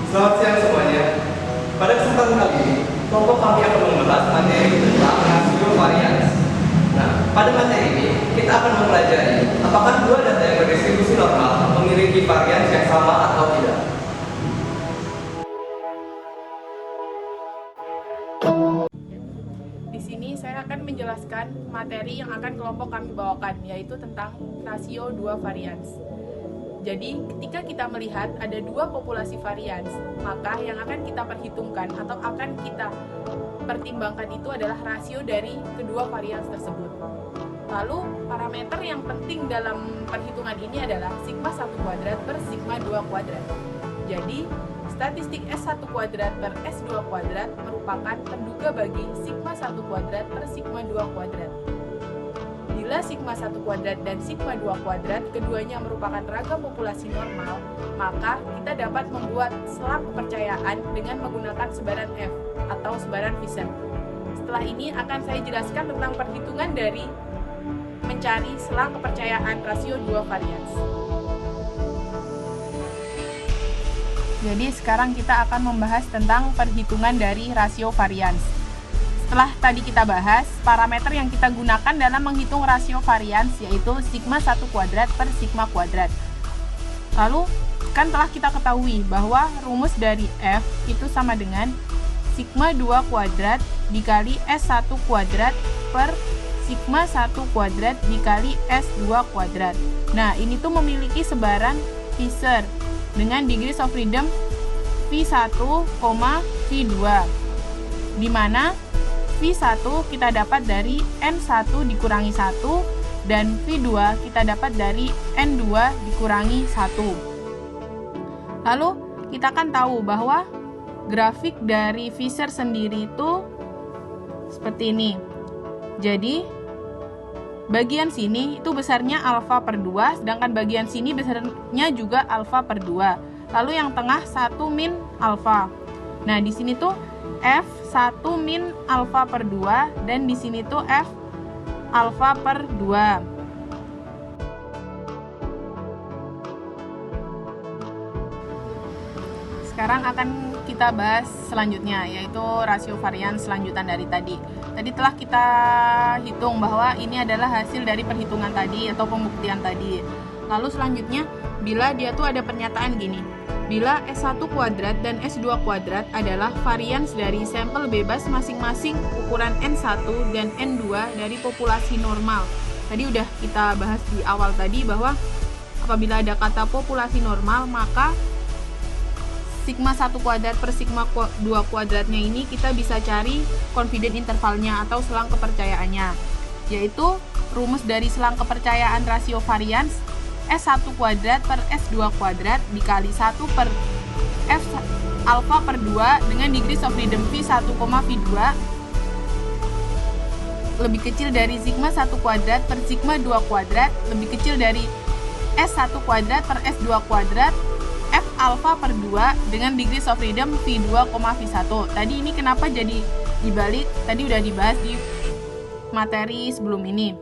Selamat siang semuanya. Pada kesempatan kali ini, kelompok kami akan membahas materi tentang rasio varians. Nah, pada materi ini kita akan mempelajari apakah dua data yang berdistribusi normal memiliki varians yang sama atau tidak. Di sini saya akan menjelaskan materi yang akan kelompok kami bawakan, yaitu tentang rasio dua varians. Jadi, ketika kita melihat ada dua populasi varians, maka yang akan kita perhitungkan atau akan kita pertimbangkan itu adalah rasio dari kedua varians tersebut. Lalu, parameter yang penting dalam perhitungan ini adalah sigma 1 kuadrat per sigma 2 kuadrat. Jadi, statistik S1 kuadrat per S2 kuadrat merupakan penduga bagi sigma 1 kuadrat per sigma 2 kuadrat. Bila sigma 1 kuadrat dan sigma 2 kuadrat keduanya merupakan ragam populasi normal, maka kita dapat membuat selang kepercayaan dengan menggunakan sebaran F atau sebaran Fisher. Setelah ini akan saya jelaskan tentang perhitungan dari mencari selang kepercayaan rasio dua varians. Jadi sekarang kita akan membahas tentang perhitungan dari rasio varians. Setelah tadi kita bahas, parameter yang kita gunakan dalam menghitung rasio varians yaitu sigma 1 kuadrat per sigma kuadrat. Lalu, kan telah kita ketahui bahwa rumus dari F itu sama dengan sigma 2 kuadrat dikali S1 kuadrat per sigma 1 kuadrat dikali S2 kuadrat. Nah, ini tuh memiliki sebaran Fisher dengan degrees of freedom V1, V2, di mana V1 kita dapat dari N1 dikurangi 1 dan V2 kita dapat dari N2 dikurangi 1. Lalu kita kan tahu bahwa grafik dari Fisher sendiri itu seperti ini. Jadi bagian sini itu besarnya alfa per 2, sedangkan bagian sini besarnya juga alfa per 2. Lalu yang tengah 1 min alfa. Nah, di sini tuh F1 min alfa per 2 dan di sini tuh F alfa per 2. Sekarang akan kita bahas selanjutnya, yaitu rasio varians selanjutan dari tadi. Tadi telah kita hitung bahwa ini adalah hasil dari perhitungan tadi atau pembuktian tadi. Lalu selanjutnya, bila dia tuh ada pernyataan gini, bila S1 kuadrat dan S2 kuadrat adalah varians dari sampel bebas masing-masing ukuran N1 dan N2 dari populasi normal. Tadi udah kita bahas di awal tadi bahwa apabila ada kata populasi normal, maka sigma 1 kuadrat per sigma 2 kuadratnya ini kita bisa cari confidence intervalnya atau selang kepercayaannya, yaitu rumus dari selang kepercayaan rasio varians S1 kuadrat per S2 kuadrat dikali 1 per F alfa per 2 dengan degrees of freedom V1, V2 lebih kecil dari sigma 1 kuadrat per sigma 2 kuadrat lebih kecil dari S1 kuadrat per S2 kuadrat F alfa per 2 dengan degrees of freedom V2, V1. Tadi ini kenapa jadi dibalik? Tadi udah dibahas di materi sebelum ini.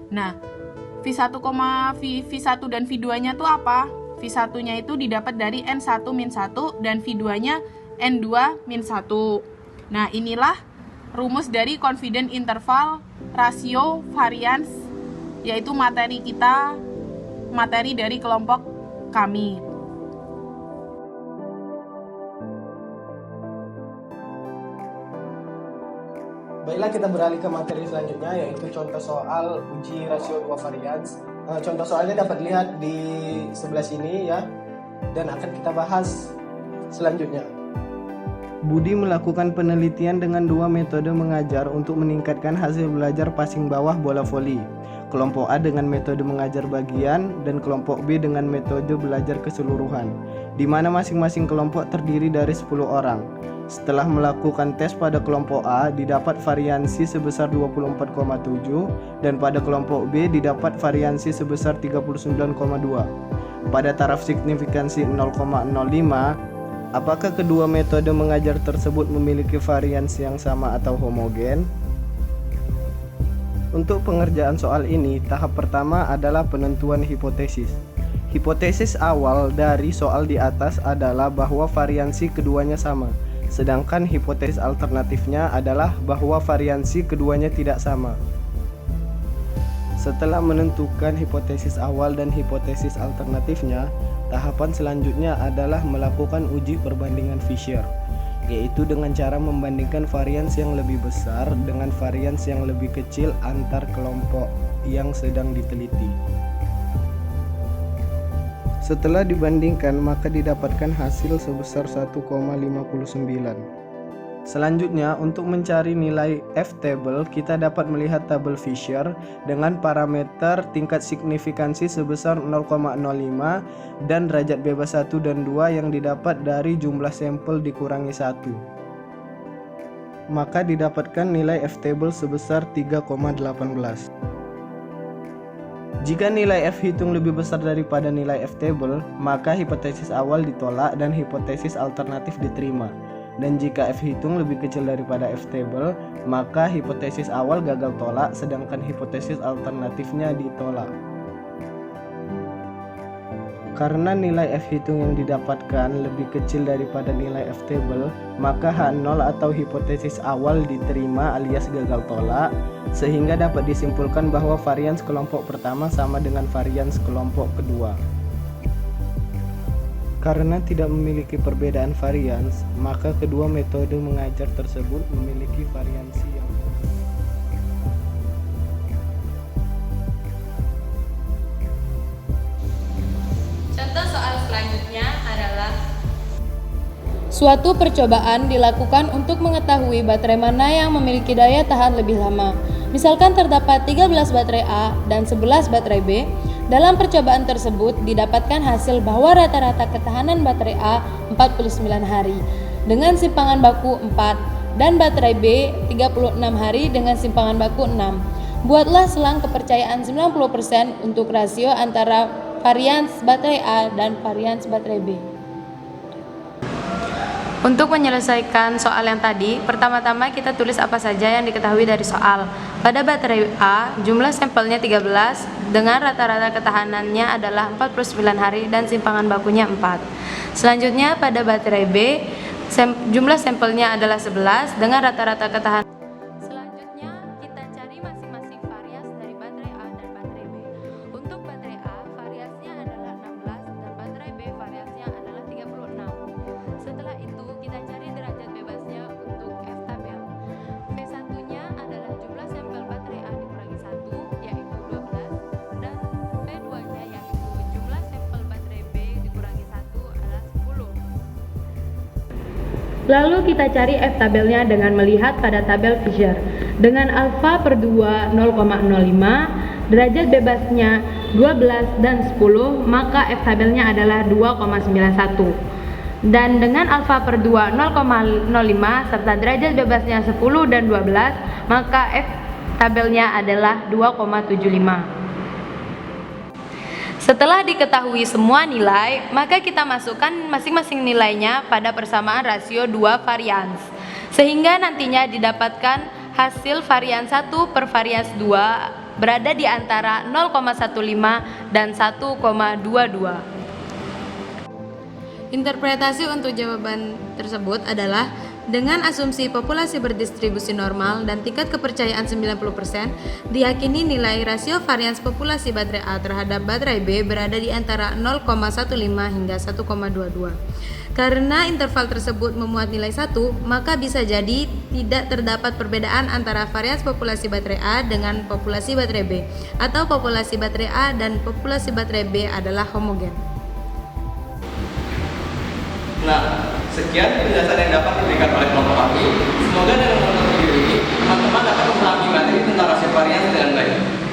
Nah, V1, V1 dan V2-nya tuh apa? V1-nya itu didapat dari N1 min 1 dan V2-nya N2 min 1. Nah, inilah rumus dari confidence interval rasio varians, yaitu materi dari kelompok kami. Baiklah, kita beralih ke materi selanjutnya, yaitu contoh soal uji rasio dua varians. Contoh soalnya dapat dilihat di sebelah sini ya, dan akan kita bahas selanjutnya. Budi melakukan penelitian dengan dua metode mengajar untuk meningkatkan hasil belajar passing bawah bola voli. Kelompok A dengan metode mengajar bagian dan kelompok B dengan metode belajar keseluruhan, di mana masing-masing kelompok terdiri dari 10 orang. Setelah melakukan tes pada kelompok A didapat variansi sebesar 24,7 dan pada kelompok B didapat variansi sebesar 39,2. Pada taraf signifikansi 0,05, apakah kedua metode mengajar tersebut memiliki variansi yang sama atau homogen? Untuk pengerjaan soal ini, tahap pertama adalah penentuan hipotesis. Hipotesis awal dari soal di atas adalah bahwa variansi keduanya sama, sedangkan hipotesis alternatifnya adalah bahwa variansi keduanya tidak sama. Setelah menentukan hipotesis awal dan hipotesis alternatifnya, tahapan selanjutnya adalah melakukan uji perbandingan Fisher, yaitu dengan cara membandingkan varians yang lebih besar dengan varians yang lebih kecil antar kelompok yang sedang diteliti. Setelah dibandingkan, maka didapatkan hasil sebesar 1,59. Selanjutnya, untuk mencari nilai F-table, kita dapat melihat tabel Fisher dengan parameter tingkat signifikansi sebesar 0,05 dan derajat bebas 1 dan 2 yang didapat dari jumlah sampel dikurangi 1. Maka didapatkan nilai F-table sebesar 3,18. Jika nilai F hitung lebih besar daripada nilai F-table, maka hipotesis awal ditolak dan hipotesis alternatif diterima. Dan jika F hitung lebih kecil daripada F-table, maka hipotesis awal gagal tolak, sedangkan hipotesis alternatifnya ditolak. Karena nilai F hitung yang didapatkan lebih kecil daripada nilai F-table, maka H0 atau hipotesis awal diterima alias gagal tolak, sehingga dapat disimpulkan bahwa varians kelompok pertama sama dengan varians kelompok kedua. Karena tidak memiliki perbedaan varians, maka kedua metode mengajar tersebut memiliki variansi yang Contoh soal selanjutnya adalah suatu percobaan dilakukan untuk mengetahui baterai mana yang memiliki daya tahan lebih lama. Misalkan terdapat 13 baterai A dan 11 baterai B. Dalam percobaan tersebut didapatkan hasil bahwa rata-rata ketahanan baterai A 49 hari dengan simpangan baku 4 dan baterai B 36 hari dengan simpangan baku 6. Buatlah selang kepercayaan 90% untuk rasio antara varians baterai A dan varians baterai B. Untuk menyelesaikan soal yang tadi, pertama-tama kita tulis apa saja yang diketahui dari soal. Pada baterai A, jumlah sampelnya 13 dengan rata-rata ketahanannya adalah 49 hari dan simpangan bakunya 4. Selanjutnya pada baterai B, jumlah sampelnya adalah 11 dengan rata-rata ketahanan. Selanjutnya kita cari masing-masing varians dari baterai A dan baterai B. Untuk baterai A, variansnya adalah 16 dan baterai B variansnya adalah 36. Setelah itu kita cari derajat bebasnya untuk F-tabel. V1-nya adalah jumlah sampel baterai A dikurangi 1, yaitu 12, dan V2-nya yaitu jumlah sampel baterai B dikurangi 1 adalah 10. Lalu kita cari F-tabelnya dengan melihat pada tabel Fisher. Dengan alfa per 2 0,05, derajat bebasnya 12 dan 10, maka F-tabelnya adalah 2,91. Dan dengan alfa per 2 0,05 serta derajat bebasnya 10 dan 12, maka F-tabelnya adalah 2,75. Setelah diketahui semua nilai, maka kita masukkan masing-masing nilainya pada persamaan rasio 2 varians, sehingga nantinya didapatkan hasil varians 1 per varians 2 berada di antara 0,15 dan 1,22. Interpretasi untuk jawaban tersebut adalah dengan asumsi populasi berdistribusi normal dan tingkat kepercayaan 90%, diyakini nilai rasio varians populasi baterai A terhadap baterai B berada di antara 0,15 hingga 1,22. Karena interval tersebut memuat nilai 1, maka bisa jadi tidak terdapat perbedaan antara varians populasi baterai A dengan populasi baterai B, atau populasi baterai A dan populasi baterai B adalah homogen. Nah, sekian penjelasan yang dapat diberikan oleh kelompok kami. Semoga dengan menonton video ini, teman-teman dapat memahami materi tentang rasio varians dengan baik.